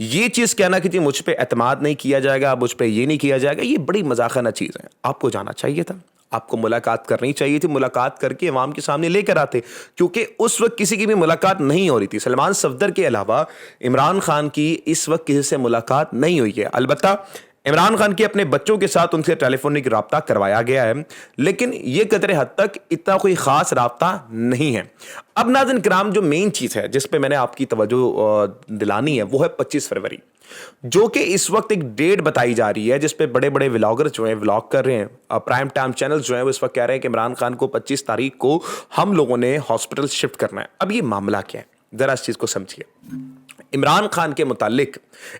یہ چیز کہنا کہ جی مجھ پہ اعتماد نہیں کیا جائے گا, مجھ پہ یہ نہیں کیا جائے گا, یہ بڑی مذاقانہ چیز ہے. آپ کو جانا چاہیے تھا, آپ کو ملاقات کرنی چاہیے تھی, ملاقات کر کے عوام کے سامنے لے کر آتے, کیونکہ اس وقت کسی کی بھی ملاقات نہیں ہو رہی تھی. سلمان صفدر کے علاوہ عمران خان کی اس وقت کسی سے ملاقات نہیں ہوئی ہے. البتہ عمران خان کے اپنے بچوں کے ساتھ ان سے ٹیلی فونک رابطہ کروایا گیا ہے, لیکن یہ قدر حد تک اتنا کوئی خاص رابطہ نہیں ہے. اب ناظرین کرام, جو مین چیز ہے جس پہ میں نے آپ کی توجہ دلانی ہے وہ ہے 25 فروری, جو کہ اس وقت ایک ڈیٹ بتائی جا رہی ہے جس پہ بڑے بڑے ولاگر جو ہیں ولاگ کر رہے ہیں, پرائم ٹائم چینل جو ہیں وہ اس وقت کہہ رہے ہیں کہ عمران خان کو 25 تاریخ کو ہم لوگوں نے ہاسپٹل شفٹ کرنا ہے. اب یہ معاملہ کیا ہے, ذرا اس چیز کو سمجھیے. عمران خان کے متعلق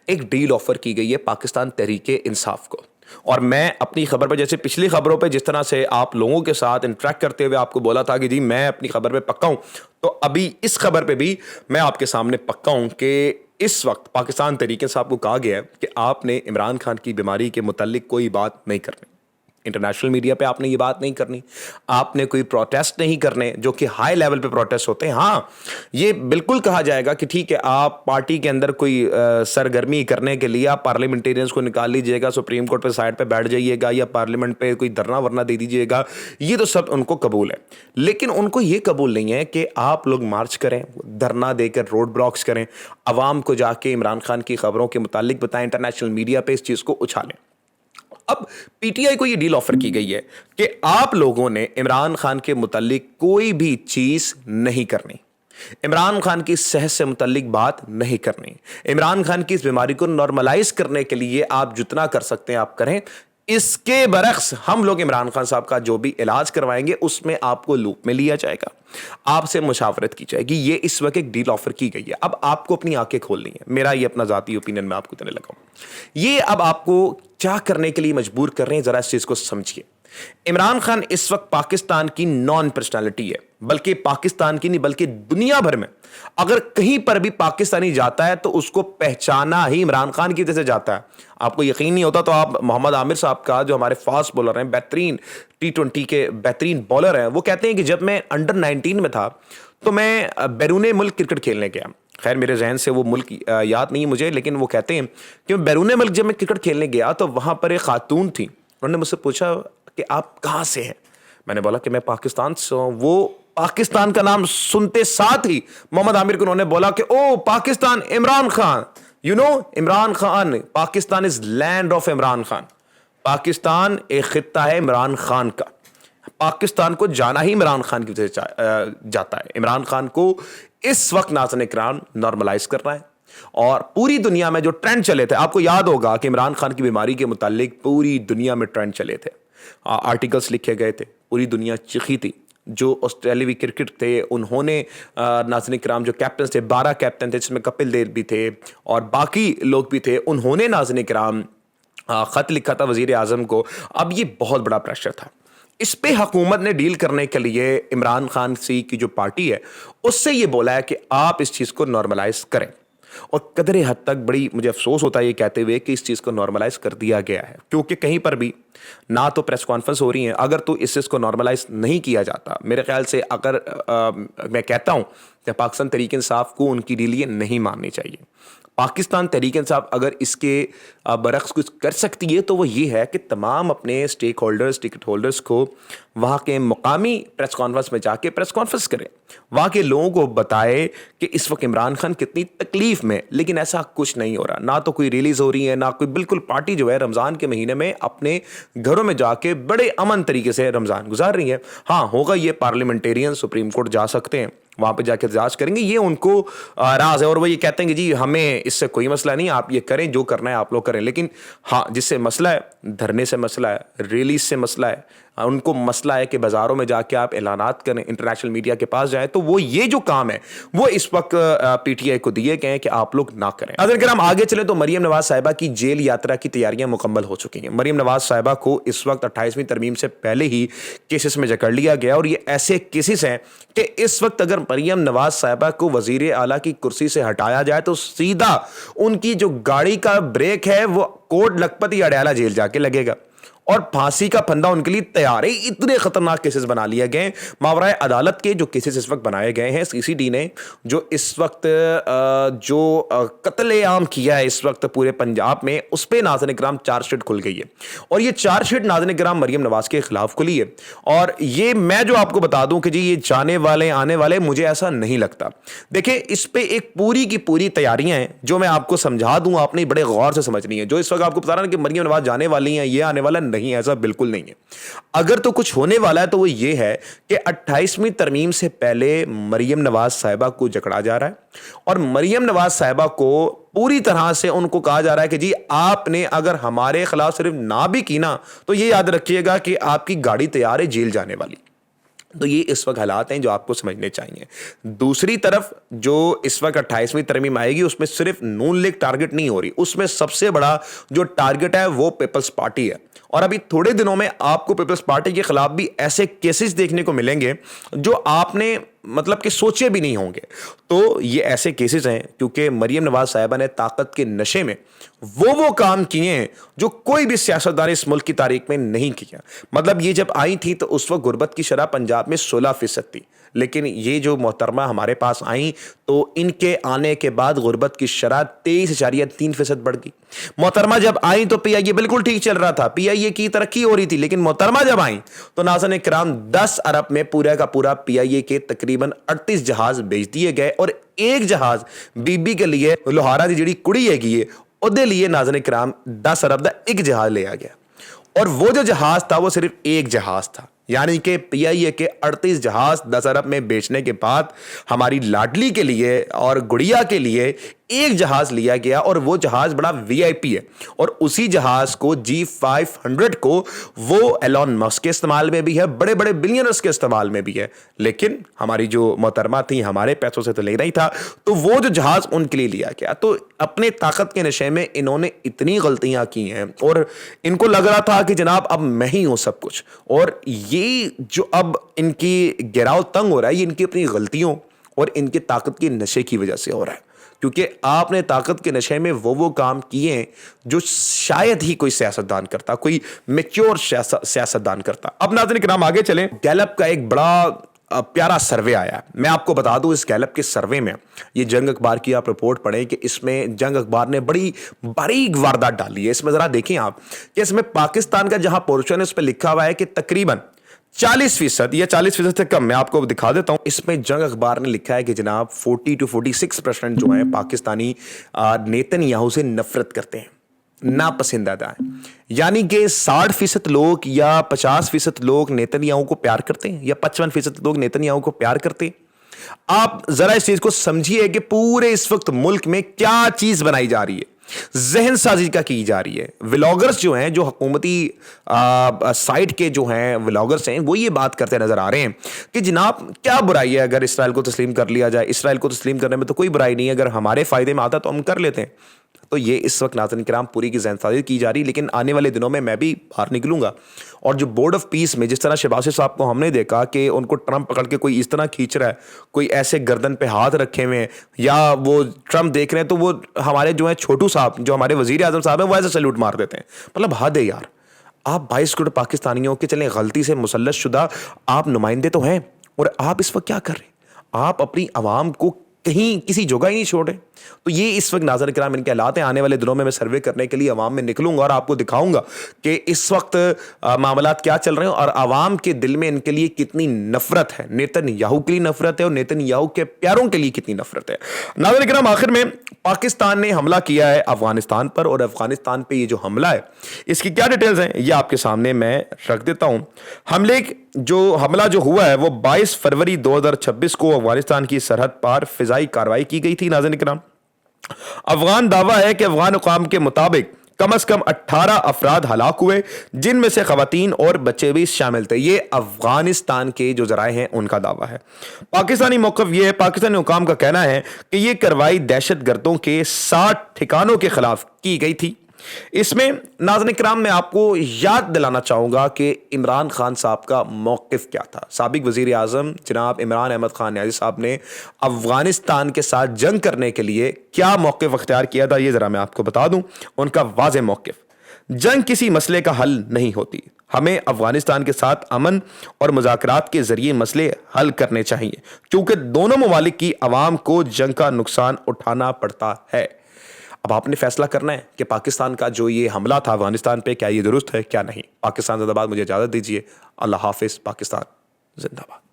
ایک ڈیل آفر کی گئی ہے پاکستان تحریک انصاف کو, اور میں اپنی خبر پہ, جیسے پچھلی خبروں پہ جس طرح سے آپ لوگوں کے ساتھ انٹریکٹ کرتے ہوئے آپ کو بولا تھا کہ جی میں اپنی خبر پہ پکا ہوں, تو ابھی اس خبر پہ بھی میں آپ کے سامنے پکا ہوں کہ اس وقت پاکستان تحریک انصاف کو کہا گیا ہے کہ آپ نے عمران خان کی بیماری کے متعلق کوئی بات نہیں کرنی. انٹرنیشنل میڈیا پہ آپ نے یہ بات نہیں کرنی, آپ نے کوئی پروٹیسٹ نہیں کرنے جو کہ ہائی لیول پہ پروٹیسٹ ہوتے ہیں. ہاں, یہ بالکل کہا جائے گا کہ ٹھیک ہے آپ پارٹی کے اندر کوئی سرگرمی کرنے کے لیے آپ پارلیمنٹیرینز کو نکال لیجئے گا, سپریم کورٹ پہ سائڈ پہ بیٹھ جائیے گا, یا پارلیمنٹ پہ کوئی دھرنا ورنا دے دیجئے گا, یہ تو سب ان کو قبول ہے. لیکن ان کو یہ قبول نہیں ہے کہ آپ لوگ مارچ کریں, دھرنا دے کر روڈ بلاکس کریں, عوام کو جا کے عمران خان کی خبروں کے متعلق بتائیں, انٹرنیشنل میڈیا پہ اس چیز کو اچھالیں. اب پی ٹی آئی کو یہ ڈیل آفر کی گئی ہے کہ آپ لوگوں نے عمران خان کے متعلق کوئی بھی چیز نہیں کرنی, عمران خان کی صحت سے متعلق بات نہیں کرنی, عمران خان کی اس بیماری کو نارملائز کرنے کے لیے آپ جتنا کر سکتے ہیں آپ کریں. اس کے برعکس ہم لوگ عمران خان صاحب کا جو بھی علاج کروائیں گے اس میں آپ کو لوپ میں لیا جائے گا, آپ سے مشاورت کی جائے گی. یہ اس وقت ایک ڈیل آفر کی گئی ہے. اب آپ کو اپنی آنکھیں کھولنی ہے, میرا یہ اپنا ذاتی اوپینین میں آپ کو دینے لگا ہوں. یہ اب آپ کو کیا کرنے کے لیے مجبور کر رہے ہیں, ذرا اس چیز کو سمجھیے. عمران خان اس وقت پاکستان کی نان پرسنالٹی ہے, بلکہ پاکستان کی نہیں بلکہ دنیا بھر میں اگر کہیں پر بھی پاکستانی جاتا ہے تو اس کو پہچانا ہی عمران خان کی وجہ سے جاتا ہے. آپ کو یقین نہیں ہوتا تو آپ محمد عامر صاحب کا, جو ہمارے فاسٹ بولر ہیں, بہترین T20 کے بہترین بولر ہیں, وہ کہتے ہیں کہ جب میں انڈر 19 میں تھا تو میں بیرون ملک کرکٹ کھیلنے گیا. خیر میرے ذہن سے وہ ملک یاد نہیں ہے مجھے, لیکن وہ کہتے ہیں کہ بیرون ملک جب میں کرکٹ کھیلنے گیا تو وہاں پر ایک خاتون تھی, انہوں نے مجھ سے پوچھا کہ آپ کہاں سے ہیں. میں نے بولا کہ میں پاکستان سے ہوں. وہ پاکستان کا نام سنتے ساتھ ہی محمد عامر کو انہوں نے بولا کہ oh Pakistan, Imran Khan, you know Imran Khan, Pakistan is land of Imran Khan. Pakistan ایک خطہ ہے عمران خان کا, پاکستان کو جانا ہی عمران خان کی وجہ سے جاتا ہے. عمران خان کو اس وقت ناظرین اکرام نارملائز کرنا ہے, اور پوری دنیا میں جو ٹرینڈ چلے تھے, آپ کو یاد ہوگا کہ عمران خان کی بیماری کے متعلق پوری دنیا میں ٹرینڈ چلے تھے, آرٹیکلز لکھے گئے تھے, پوری دنیا چیخی تھی. جو آسٹریلوی کرکٹ تھے انہوں نے ناظرین کرام جو کیپٹنز تھے, 12 کیپٹن تھے جس میں کپل دیو بھی تھے اور باقی لوگ بھی تھے, انہوں نے ناظرین کرام خط لکھا تھا وزیر اعظم کو. اب یہ بہت بڑا پریشر تھا, اس پہ حکومت نے ڈیل کرنے کے لیے عمران خان سی کی جو پارٹی ہے اس سے یہ بولا ہے کہ آپ اس چیز کو نارملائز کریں. اور قدر حد تک بڑی مجھے افسوس ہوتا ہے یہ کہتے ہوئے کہ اس چیز کو نارملائز کر دیا گیا ہے, کیونکہ کہیں پر بھی نہ تو پریس کانفرنس ہو رہی ہیں. اگر تو اس چیز کو نارملائز نہیں کیا جاتا, میرے خیال سے اگر میں کہتا ہوں کہ پاکستان تحریک انصاف کو ان کی ڈیل یہ نہیں ماننی چاہیے. پاکستان تحریک انصاف اگر اس کے برعکس کچھ کر سکتی ہے تو وہ یہ ہے کہ تمام اپنے اسٹیک ہولڈرز, ٹکٹ ہولڈرز کو وہاں کے مقامی پریس کانفرنس میں جا کے پریس کانفرنس کرے, وہاں کے لوگوں کو بتائے کہ اس وقت عمران خان کتنی تکلیف میں. لیکن ایسا کچھ نہیں ہو رہا, نہ تو کوئی ریلیز ہو رہی ہے, نہ کوئی. بالکل پارٹی جو ہے رمضان کے مہینے میں اپنے گھروں میں جا کے بڑے امن طریقے سے رمضان گزار رہی ہے. ہاں ہوگا یہ پارلیمنٹیرین سپریم کورٹ جا سکتے ہیں, وہاں پہ جا کے احتجاج کریں گے, یہ ان کو راز ہے, اور وہ یہ کہتے ہیں کہ جی ہمیں اس سے کوئی مسئلہ نہیں, آپ یہ کریں, جو کرنا ہے آپ لوگ کریں. لیکن ہاں جس سے مسئلہ ہے, دھرنے سے مسئلہ ہے, ریلیز سے مسئلہ ہے, ان کو مسئلہ ہے کہ بازاروں میں جا کے آپ اعلانات کریں, انٹرنیشنل میڈیا کے پاس جائیں, تو وہ یہ جو کام ہے وہ اس وقت پی ٹی آئی کو دیے گئے ہیں کہ آپ لوگ نہ کریں. اگر ہم آگے چلیں تو مریم نواز صاحبہ کی جیل یاترا کی تیاریاں مکمل ہو چکی ہیں. مریم نواز صاحبہ کو اس وقت 28ویں ترمیم سے پہلے ہی کیسز میں جکڑ لیا گیا, اور یہ ایسے کیسز ہیں کہ اس وقت اگر مریم نواز صاحبہ کو وزیر اعلیٰ کی کرسی سے ہٹایا جائے تو سیدھا ان کی جو گاڑی کا بریک ہے وہ کوٹ لکھپت یا اڈیالہ جیل جا کے لگے گا. اور پھانسی کا پھندا ان کے لیے تیار ہے. اتنے خطرناک کیسز بنا لیے گئے ماورائے عدالت کے. جو کیسز اس وقت بنائے گئے ہیں, سی سی ڈی نے جو اس وقت جو قتل عام کیا ہے اس وقت پورے پنجاب میں, اس پہ ناظرین کرام چارج شیٹ کھل گئی ہے. اور یہ چارج شیٹ ناظرین کرام مریم نواز کے خلاف کھلی ہے. اور یہ میں جو آپ کو بتا دوں کہ جی یہ جانے والے آنے والے, مجھے ایسا نہیں لگتا. دیکھیں اس پہ ایک پوری کی پوری تیاریاں ہیں جو میں آپ کو سمجھا دوں, آپ نے بڑے غور سے سمجھنی ہے. جو اس وقت آپ کو بتا رہا نا کہ مریم نواز جانے والی ہیں, یہ آنے والا نہیں, ایسا بالکل نہیں ہے. اگر تو کچھ ہونے والا ہے تو وہ یہ ہے کہ 28ویں ترمیم سے پہلے مریم نواز صاحبہ کو جکڑا جا رہا ہے, اور مریم نواز صاحبہ کو پوری طرح سے ان کو کہا جا رہا ہے کہ جی آپ نے اگر ہمارے خلاف صرف نہ بھی کی نا, تو یہ یاد رکھیے گا کہ آپ کی گاڑی تیار ہے جیل جانے والی. تو یہ اس وقت حالات ہیں جو آپ کو سمجھنے چاہیے. دوسری طرف جو اس وقت 28ویں ترمیم آئے گی, اس میں صرف نون لیگ ٹارگٹ نہیں ہو رہی, اس میں سب سے بڑا جو ٹارگٹ ہے وہ پیپلز پارٹی ہے. اور ابھی تھوڑے دنوں میں آپ کو پیپلز پارٹی کے خلاف بھی ایسے کیسز دیکھنے کو ملیں گے جو آپ نے مطلب کہ سوچے بھی نہیں ہوں گے. تو یہ ایسے کیسز ہیں کیونکہ مریم نواز صاحبہ نے طاقت کے نشے میں وہ کام کیے ہیں جو کوئی بھی سیاستدان اس ملک کی تاریخ میں نہیں کیا. مطلب یہ جب آئی تھی تو اس وقت غربت کی شرح پنجاب میں 16% تھی, لیکن یہ جو محترمہ ہمارے پاس آئیں تو ان کے آنے کے بعد غربت کی شرح 23.3% بڑھ گئی. محترمہ جب آئیں تو پی آئی اے بالکل ٹھیک چل رہا تھا, پی آئی اے کی ترقی ہو رہی تھی, لیکن محترمہ جب آئیں تو ناظرین کرام 10 ارب میں پورا کا پورا پی آئی اے کے تقریباً 38 جہاز بیچ دیے گئے, اور ایک جہاز بی بی کے لیے لوہارا دی جڑی کڑی ہے گی ادھے لیے ناظرین کرام 10 ارب دا ایک جہاز لیا گیا. اور وہ جو جہاز تھا وہ صرف ایک جہاز تھا, یعنی کہ پی آئی اے کے 38 جہاز 10 ارب میں بیچنے کے بعد ہماری لاڈلی کے لیے اور گڑیا کے لیے ایک جہاز لیا گیا, اور وہ جہاز بڑا وی آئی پی ہے. اور اسی جہاز کو G500 کو وہ ایلون مسک کے استعمال میں بھی ہے, بڑے بڑے بلینئرز کے استعمال میں بھی ہے, لیکن ہماری جو محترمہ تھیں ہمارے پیسوں سے تو لے رہی تھا, تو وہ جو جہاز ان کے لیے لیا گیا. تو اپنے طاقت کے نشے میں انہوں نے اتنی غلطیاں کی ہیں, اور ان کو لگ رہا تھا کہ جناب اب میں ہی ہوں سب کچھ. اور یہ جو اب ان کی گراؤ تنگ ہو رہا ہے, یہ ان کی اپنی غلطیوں اور ان کے طاقت کے نشے کی وجہ سے ہو رہا ہے. کیونکہ آپ نے طاقت کے نشے میں وہ کام کیے ہیں جو شاید ہی کوئی سیاستدان کرتا, کوئی میچور سیاستدان کرتا. اب ناظرین کرام آگے چلیں. گیلپ کا ایک بڑا پیارا سروے آیا, میں آپ کو بتا دوں اس گیلپ کے سروے میں, یہ جنگ اخبار کی آپ رپورٹ پڑھیں کہ اس میں جنگ اخبار نے بڑی باریک واردات ڈالی ہے. اس میں ذرا دیکھیں آپ کہ اس میں پاکستان کا جہاں پورشن ہے اس پہ لکھا ہوا ہے کہ تقریباً 40% یا 40% سے کم. میں آپ کو دکھا دیتا ہوں. اس میں جنگ اخبار نے لکھا ہے کہ جناب 40 to 46% جو ہیں پاکستانی نیتن یاہو سے نفرت کرتے ہیں, ناپسندیدہ ہیں. یعنی کہ 60% لوگ یا 50% لوگ نیتن یاہو کو پیار کرتے ہیں, یا 55% لوگ نیتن یاہو کو پیار کرتے ہیں. آپ ذرا اس چیز کو سمجھیے کہ پورے اس وقت ملک میں کیا چیز بنائی جا رہی ہے, ذہن سازی کا کی جا رہی ہے. ولاگرز جو ہیں, جو حکومتی سائٹ کے جو ہیں ولاگرز ہیں, وہ یہ بات کرتے نظر آ رہے ہیں کہ جناب کیا برائی ہے اگر اسرائیل کو تسلیم کر لیا جائے. اسرائیل کو تسلیم کرنے میں تو کوئی برائی نہیں ہے, اگر ہمارے فائدے میں آتا تو ہم کر لیتے ہیں. تو یہ اس وقت ناظرین کرام پوری کی ذہن سازی کی جا رہی. لیکن آنے والے دنوں میں بھی باہر نکلوں گا, اور جو بورڈ آف پیس میں جس طرح شہباز صاحب کو ہم نے دیکھا کہ ان کو ٹرمپ پکڑ کے کوئی اس طرح کھینچ رہا ہے, کوئی ایسے گردن پہ ہاتھ رکھے ہوئے, یا وہ ٹرمپ دیکھ رہے ہیں تو وہ ہمارے جو ہیں چھوٹو صاحب جو ہمارے وزیر اعظم صاحب ہیں وہ ایسے سیلوٹ مار دیتے ہیں. مطلب حد ہے یار. آپ 22 کروڑ پاکستانیوں کے چلیں غلطی سے مسلط شدہ آپ نمائندے تو ہیں, اور آپ اس وقت کیا کر رہے ہیں, آپ اپنی عوام کو کہیں کسی جگہ ہی نہیں چھوڑ رہے. تو یہ اس وقت ناظرین کرام ان کے حالات ہیں. آنے والے دنوں میں سروے کرنے کے لیے عوام میں نکلوں گا اور آپ کو دکھاؤں گا کہ اس وقت معاملات کیا چل رہے ہیں, اور عوام کے دل میں ان کے لیے کتنی نفرت ہے. نیتن یاہو کے لیے نفرت ہے, اور نیتن یاہو کے پیاروں کے لیے کتنی نفرت ہے. ناظرین کرام آخر میں پاکستان نے حملہ کیا ہے افغانستان پر, اور افغانستان پہ یہ جو حملہ ہے اس کی کیا ڈیٹیلز ہیں یہ آپ کے سامنے میں رکھ دیتا ہوں. حملہ جو ہوا ہے وہ 22 فروری 2026 کو افغانستان کی سرحد پار فضائی کارروائی کی گئی تھی. ناظرین کرام افغان دعویٰ ہے کہ افغان حکام کے مطابق کم از کم 18 افراد ہلاک ہوئے, جن میں سے خواتین اور بچے بھی شامل تھے. یہ افغانستان کے جو ذرائع ہیں ان کا دعویٰ ہے. پاکستانی موقف یہ ہے, پاکستانی حکام کا کہنا ہے کہ یہ کارروائی دہشت گردوں کے 60 ٹھکانوں کے خلاف کی گئی تھی. اس میں ناظرین کرام میں آپ کو یاد دلانا چاہوں گا کہ عمران خان صاحب کا موقف کیا تھا. سابق وزیر اعظم جناب عمران احمد خان نیازی صاحب نے افغانستان کے ساتھ جنگ کرنے کے لیے کیا موقف اختیار کیا تھا, یہ ذرا میں آپ کو بتا دوں ان کا واضح موقف. جنگ کسی مسئلے کا حل نہیں ہوتی. ہمیں افغانستان کے ساتھ امن اور مذاکرات کے ذریعے مسئلے حل کرنے چاہیے کیونکہ دونوں ممالک کی عوام کو جنگ کا نقصان اٹھانا پڑتا ہے. اب آپ نے فیصلہ کرنا ہے کہ پاکستان کا جو یہ حملہ تھا افغانستان پہ کیا یہ درست ہے کیا نہیں. پاکستان زندہ باد. مجھے اجازت دیجیے. اللہ حافظ. پاکستان زندہ باد.